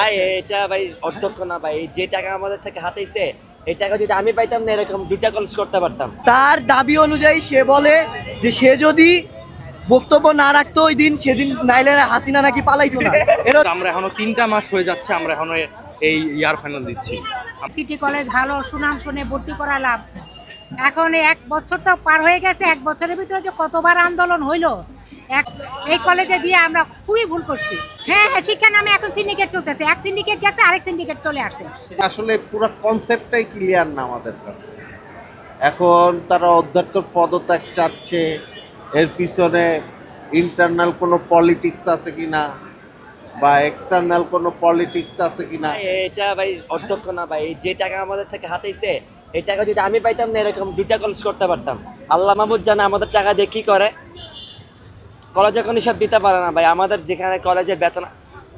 ভাই এটা ভাই অধ্যক্ষ না ভাই, যে টাকা আমাদের থেকে হাতাইছে এই টাকা যদি আমি পাইতাম না এরকম দুইটা কলেজ করতে পারতাম। তার দাবি অনুযায়ী সে বলে যে সে যদি বক্তব্য না রাখতো ওই দিন সেদিন নাইলে হাসিনা নাকি পালাইতো না। আমরা এখনো 3টা মাস হয়ে যাচ্ছে, আমরা এখনো এই ইয়ার ফাইনাল দিচ্ছি। সিটি কলেজ ভালো সুনাম শুনে ভর্তি করালাম, এখন 1 বছর তো পার হয়ে গেছে। 1 বছরের ভিতরে যে কতবার আন্দোলন হইলো এই কলেজে দিয়ে আমরা খুবই ভুল করছি। হ্যাঁ, শিক্ষা নামে এখন সিন্ডিকেট চলতেছে, এক সিন্ডিকেট গেছে আরেক সিন্ডিকেট চলে আসছে। আসলে পুরো কনসেপ্টটাই ক্লিয়ার না আমাদের কাছে। এখন তারা অধ্যক্ষের পদত্যাগ চাচ্ছে, এর পিছনে ইন্টারনাল কোনো পলিটিক্স আছে কিনা বা এক্সটার্নাল কোনো পলিটিক্স আছে কিনা। এটা ভাই অধ্যক্ষ না ভাই, যে টাকা আমাদের থেকে হাতাইছে এই টাকা যদি আমি পাইতাম না এরকম দুইটা কলেজ করতে পারতাম। আল্লাহ মাহবুদ জানে আমাদের টাকা দিয়ে কি করে, কলেজে কোনো হিসাব দিতে পারে না ভাই। আমাদের যেখানে কলেজের বেতন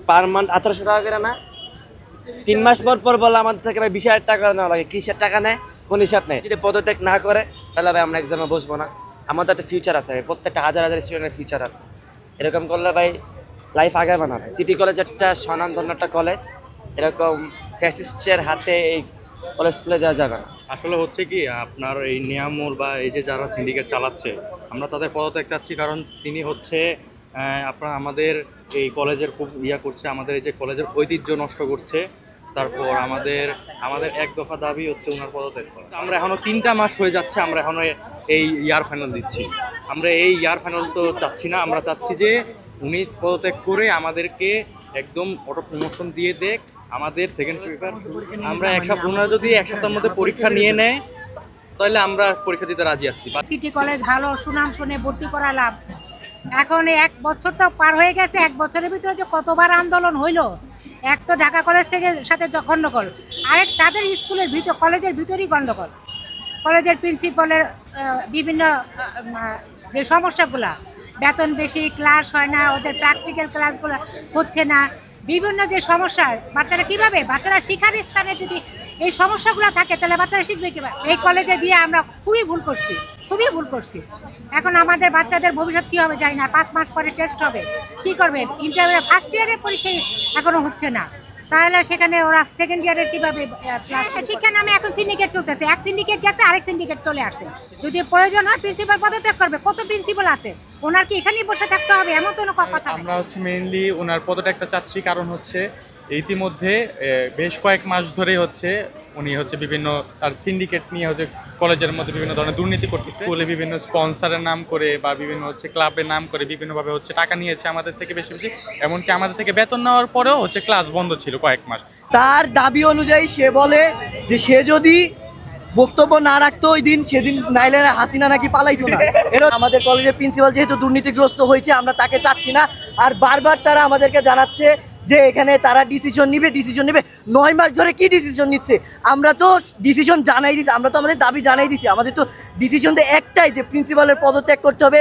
পার মান্থ 1800 টাকা করে না, 3 মাস পর পর বলে আমাদের থেকে ভাই 20,000 টাকা নেওয়া লাগে। কিসের টাকা নেয় কোন হিসাব নেই। যদি পদত্যাগ না করে তাহলে ভাই আমরা এক্সামে বসবো না। আমাদের একটা ফিউচার আছে, প্রত্যেকটা হাজার হাজার স্টুডেন্টের ফিউচার আছে। এরকম করলে ভাই লাইফ আগে বানাবে। সিটি কলেজ একটা স্বনামধন্য একটা কলেজ, এরকম ফ্যাসিস্টের হাতে এই কলেজ তুলে দেওয়া যাবে না। আসলে হচ্ছে কি, আপনার এই নিয়ামুর বা এই যে যারা সিন্ডিকেট চালাচ্ছে আমরা তাদের পদত্যাগ চাচ্ছি, কারণ তিনি হচ্ছে আপনার আমাদের এই কলেজের খুব করছে, আমাদের এই যে কলেজের ঐতিহ্য নষ্ট করছে। তারপর আমাদের এক দফা দাবি হচ্ছে ওনার পদত্যাগ করা। আমরা এখনো 3টা মাস হয়ে যাচ্ছে, আমরা এখনো এই ইয়ার ফাইনাল দিচ্ছি। আমরা এই ইয়ার ফাইনাল তো চাচ্ছি না, আমরা চাচ্ছি যে উনি পদত্যাগ করে আমাদেরকে একদম অটো প্রমোশন দিয়ে দেখ। আমাদের সেকেন্ড পেপার আমরা ওনারা যদি 1 সপ্তাহের মধ্যে পরীক্ষা নিয়ে নেয় তাহলে আমরা পরীক্ষা দিতে রাজি আছি। সিটি কলেজ ভালো সুনাম শুনে ভর্তি করালাম, এখন 1 বছর তো পার হয়ে গেছে। 1 বছরের ভিতরে যে কতবার আন্দোলন হইলো। এক তো ঢাকা কলেজ থেকে সাথে গণ্ডগোল, আরেক তাদের স্কুলের ভিতর কলেজের ভিতরেই গণ্ডগোল। কলেজের প্রিন্সিপালের বিভিন্ন যে সমস্যাগুলা, বেতন বেশি, ক্লাস হয় না, ওদের প্র্যাকটিক্যাল ক্লাসগুলো হচ্ছে না, বিভিন্ন যে সমস্যা, বাচ্চারা শিক্ষার স্থানে যদি এই সমস্যাগুলো থাকে তাহলে বাচ্চারা শিখবে কীভাবে। এই কলেজে দিয়ে আমরা খুবই ভুল করছি। এখন আমাদের বাচ্চাদের ভবিষ্যৎ কী হবে জানি না। 5 মাস পরে টেস্ট হবে, কি করবে? ইন্টারভিউ ফার্স্ট ইয়ারের পরীক্ষায় এখনো হচ্ছে না, তাহলে সেখানে ওরা সেকেন্ড ইয়ারের কীভাবে ক্লাস? শিক্ষা নামে এখন সিন্ডিকেট চলতেছে, এক সিন্ডিকেট গেছে আরেক সিন্ডিকেট চলে আসছে। যদি প্রয়োজন হয় প্রিন্সিপাল পদত্যাগ করবে। কত প্রিন্সিপাল আছে, ওনার কি এখানেই বসে থাকতে হবে এমন তো কথা? আমরা মেইনলি ওনার পদত্যাগটা চাচ্ছি, কারণ ইতিমধ্যে বেশ কয়েক মাস ধরে উনি বিভিন্ন তার সিন্ডিকেট নিয়ে কলেজের মধ্যে বিভিন্ন ধরনের দুর্নীতি করতেছে। স্কুলে বিভিন্ন স্পন্সরের নাম করে বা বিভিন্ন ক্লাবের নাম করে বিভিন্নভাবে টাকা নিয়েছে আমাদের থেকে বেশি, এমনকি আমাদের থেকে বেতন নেওয়ার পরেও ক্লাস বন্ধ ছিল কয়েক মাস। তার দাবি অনুযায়ী সে বলে যে সে যদি বক্তব্য না রাখতো ওই দিন সেদিন নাইলে হাসিনা নাকি পালাইতো না। আমাদের কলেজের প্রিন্সিপাল যেহেতু দুর্নীতিগ্রস্ত হয়েছে আমরা তাকে চাচ্ছি না। আর বারবার তারা আমাদেরকে জানাচ্ছে যে এখানে তারা ডিসিশন নিবে। 9 মাস ধরে কি ডিসিশন নিচ্ছে? আমরা তো ডিসিশন জানাই দিছি, আমরা তো আমাদের দাবি জানাই দিছি। আমাদের তো ডিসিশন তো একটাই যে প্রিন্সিপালের পদত্যাগ করতে হবে।